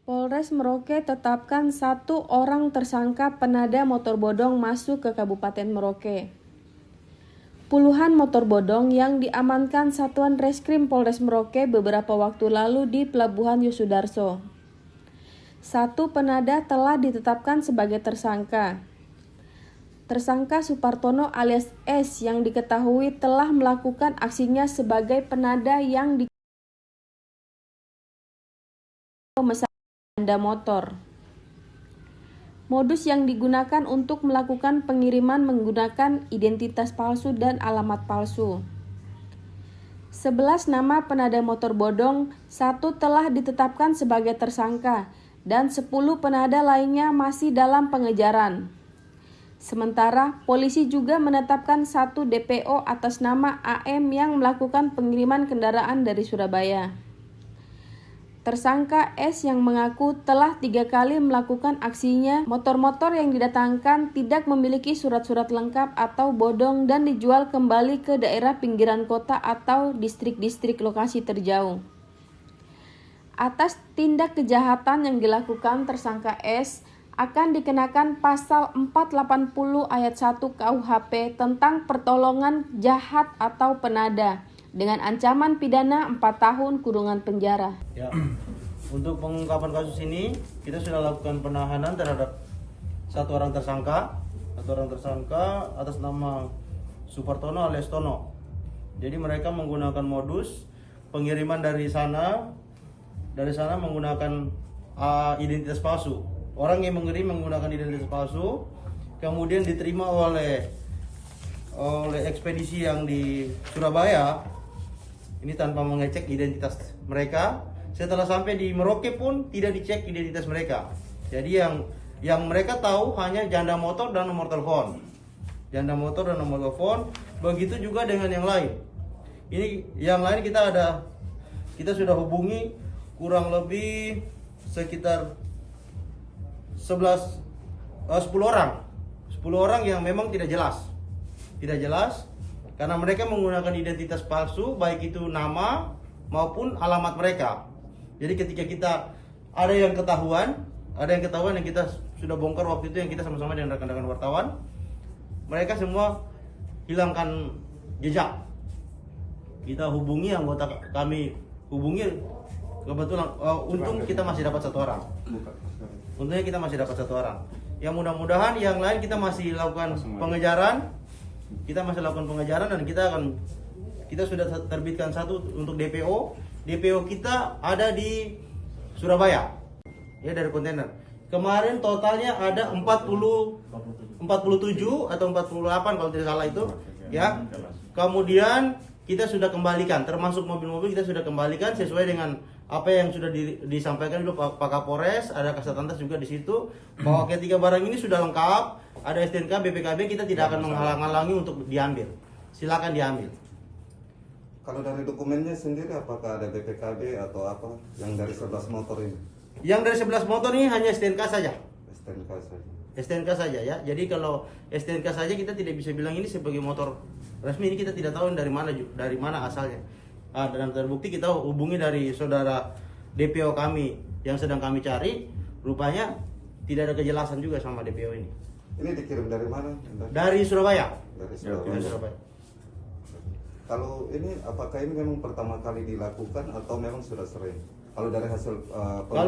Polres Merauke tetapkan 1 orang tersangka penada motor bodong masuk ke Kabupaten Merauke. Puluhan motor bodong yang diamankan Satuan Reskrim Polres Merauke beberapa waktu lalu di Pelabuhan Yosudarso. 1 penada telah ditetapkan sebagai tersangka. Tersangka Supartono alias S yang diketahui telah melakukan aksinya sebagai penada yang memesan penanda motor. Modus yang digunakan untuk melakukan pengiriman menggunakan identitas palsu dan alamat palsu. 11 nama penada motor bodong, 1 telah ditetapkan sebagai tersangka dan 10 penada lainnya masih dalam pengejaran. Sementara polisi juga menetapkan 1 DPO atas nama AM yang melakukan pengiriman kendaraan dari Surabaya. Tersangka S yang mengaku telah 3 kali melakukan aksinya, motor-motor yang didatangkan tidak memiliki surat-surat lengkap atau bodong dan dijual kembali ke daerah pinggiran kota atau distrik-distrik lokasi terjauh. Atas tindak kejahatan yang dilakukan tersangka S akan dikenakan pasal 480 ayat 1 KUHP tentang pertolongan jahat atau penada dengan ancaman pidana 4 tahun kurungan penjara. Ya, untuk pengungkapan kasus ini kita sudah lakukan penahanan terhadap 1 orang tersangka, atas nama Supartono alias Tono. Jadi mereka menggunakan modus pengiriman dari sana menggunakan identitas palsu. Orang yang mengirim menggunakan identitas palsu, kemudian diterima oleh ekspedisi yang di Surabaya. Ini tanpa mengecek identitas mereka. Setelah sampai di Merauke pun tidak dicek identitas mereka. Jadi yang mereka tahu hanya janda motor dan nomor telepon. Begitu juga dengan yang lain. Ini yang lain kita sudah hubungi kurang lebih sekitar 10 orang. 10 orang yang memang tidak jelas. Karena mereka menggunakan identitas palsu, baik itu nama maupun alamat mereka. Jadi ketika kita ada yang ketahuan yang kita sudah bongkar waktu itu, yang kita sama-sama dengan rekan-rekan wartawan, mereka semua hilangkan jejak. Kita hubungi anggota kami, kebetulan untung kita masih dapat 1 orang. Untungnya kita masih dapat 1 orang. Yang mudah-mudahan yang lain kita masih lakukan pengejaran. Dan kita sudah terbitkan 1 untuk DPO. DPO kita ada di Surabaya. Ya, dari kontainer. Kemarin totalnya ada 47 atau 48 kalau tidak salah itu, ya. Kemudian kita sudah kembalikan, termasuk mobil-mobil kita sudah kembalikan sesuai dengan apa yang sudah disampaikan dulu Pak Kapolres, ada Kasatlantas juga di situ, bahwa ketiga barang ini sudah lengkap, ada STNK, BPKB, kita tidak akan menghalang-halangi untuk diambil. Silakan diambil. Kalau dari dokumennya sendiri apakah ada BPKB atau apa yang dari 11 motor ini? Yang dari 11 motor ini hanya STNK saja. STNK saja ya. Jadi kalau STNK saja kita tidak bisa bilang ini sebagai motor resmi, ini kita tidak tahu dari mana asalnya. Dan terbukti kita hubungi dari saudara DPO kami yang sedang kami cari, rupanya tidak ada kejelasan juga sama DPO ini. Ini dikirim dari mana? Dari Surabaya. Dari Surabaya. Kalau ini apakah ini memang pertama kali dilakukan atau memang sudah sering? Kalau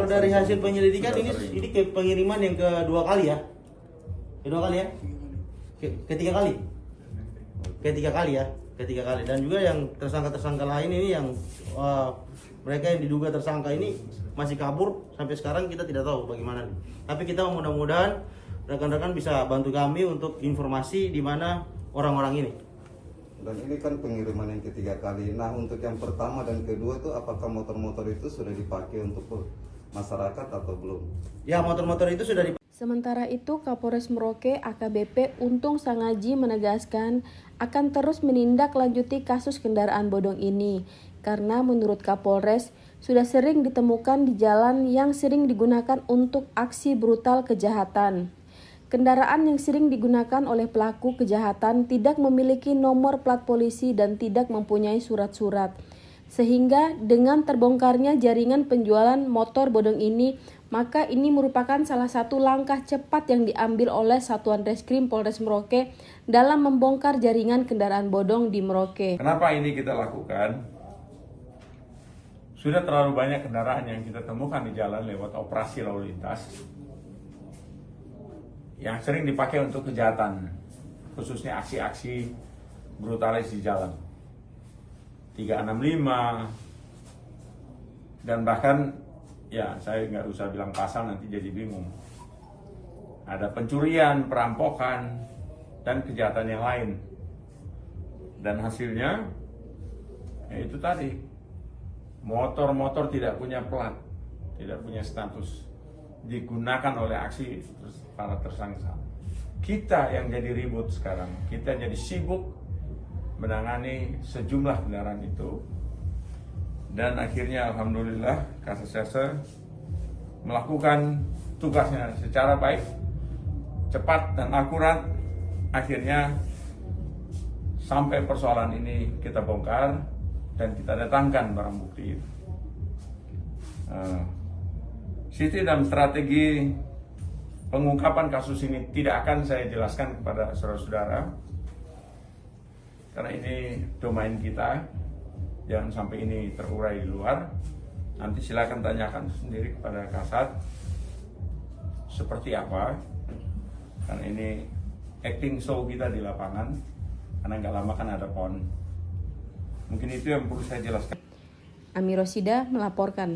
dari hasil penyelidikan ini pengiriman yang kedua kali ya. Ketiga kali. Dan juga yang tersangka lain ini yang mereka yang diduga tersangka ini masih kabur sampai sekarang, kita tidak tahu bagaimana. Tapi kita mudah-mudahan rekan-rekan bisa bantu kami untuk informasi di mana orang-orang ini. Dan ini kan pengiriman yang ketiga kali. Nah, untuk yang pertama dan kedua itu apakah motor-motor itu sudah dipakai untuk masyarakat atau belum? Ya, motor-motor itu sudah dipakai. Sementara itu, Kapolres Merauke AKBP Untung Sangaji menegaskan akan terus menindaklanjuti kasus kendaraan bodong ini karena menurut Kapolres sudah sering ditemukan di jalan yang sering digunakan untuk aksi brutal kejahatan. Kendaraan yang sering digunakan oleh pelaku kejahatan tidak memiliki nomor plat polisi dan tidak mempunyai surat-surat. Sehingga dengan terbongkarnya jaringan penjualan motor bodong ini, maka ini merupakan salah satu langkah cepat yang diambil oleh Satuan Reskrim Polres Merauke dalam membongkar jaringan kendaraan bodong di Merauke. Kenapa ini kita lakukan? Sudah terlalu banyak kendaraan yang kita temukan di jalan lewat operasi lalu lintas yang sering dipakai untuk kejahatan, khususnya aksi-aksi brutalis di jalan. 365 dan bahkan ya saya nggak usah bilang pasal, nanti jadi bingung. Ada pencurian, perampokan, dan kejahatan yang lain. Dan hasilnya ya itu tadi, motor-motor tidak punya plat, tidak punya status, digunakan oleh aksi para tersangka. Kita yang jadi ribut sekarang, kita jadi sibuk menangani sejumlah kendaraan itu, dan akhirnya alhamdulillah Kasasese melakukan tugasnya secara baik, cepat dan akurat. Akhirnya sampai persoalan ini kita bongkar dan kita datangkan barang bukti itu. Sistem dan strategi pengungkapan kasus ini tidak akan saya jelaskan kepada saudara-saudara, karena ini domain kita, jangan sampai ini terurai di luar. Nanti silakan tanyakan sendiri kepada Kasat seperti apa, karena ini acting show kita di lapangan, karena nggak lama kan ada PON. Mungkin itu yang perlu saya jelaskan. Ami Rosida melaporkan.